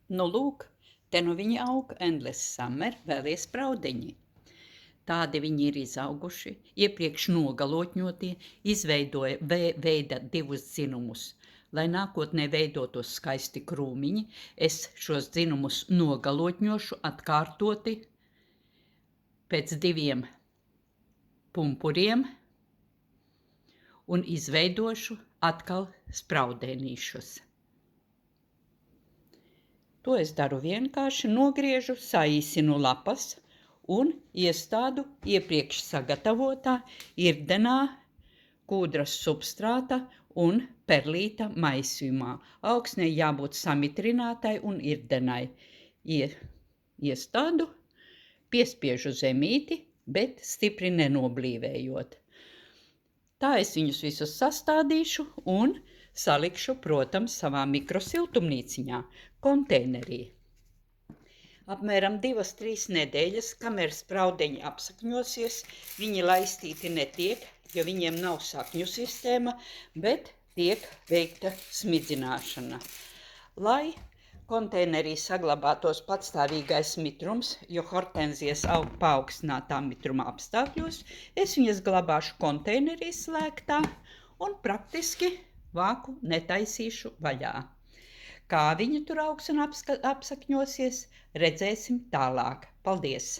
Nu, lūk, te nu viņi aug, endless summer, vēlies spraudeņi. Tādi viņi ir izauguši, iepriekš nogalotņotie, veida divus dzinumus. Lai nākotnē veidotos skaisti krūmiņi, es šos dzinumus nogalotņošu atkārtoti pēc 2 pumpuriem un izveidošu atkal spraudēnīšus. To es daru vienkārši, nogriežu, saīsinu lapas un iestādu iepriekš sagatavotā irdenā, kūdras substrāta un perlīta maisījumā. Augsnei jābūt samitrinātai un irdenai. Iestādu, piespiežu zemīti, bet stipri nenoblīvējot. Tā es viņus visus sastādīšu un salikšu, protams, savā mikrosiltumnīciņā, konteinerī. Apmēram 2-3 nedēļas, kamēr spraudeņi apsakņosies, viņi laistīti netiek, jo viņiem nav sakņu sistēma, bet tiek veikta smidzināšana. Lai konteinerī saglabātos patstāvīgais mitrums, jo hortenzijas aug paaugstinātā mitruma apstākļos, es viņas glabāšu konteinerī slēgtā un praktiski vāku netaisīšu vaļā. Kā viņi tur augs un apsakņosies, redzēsim tālāk. Paldies!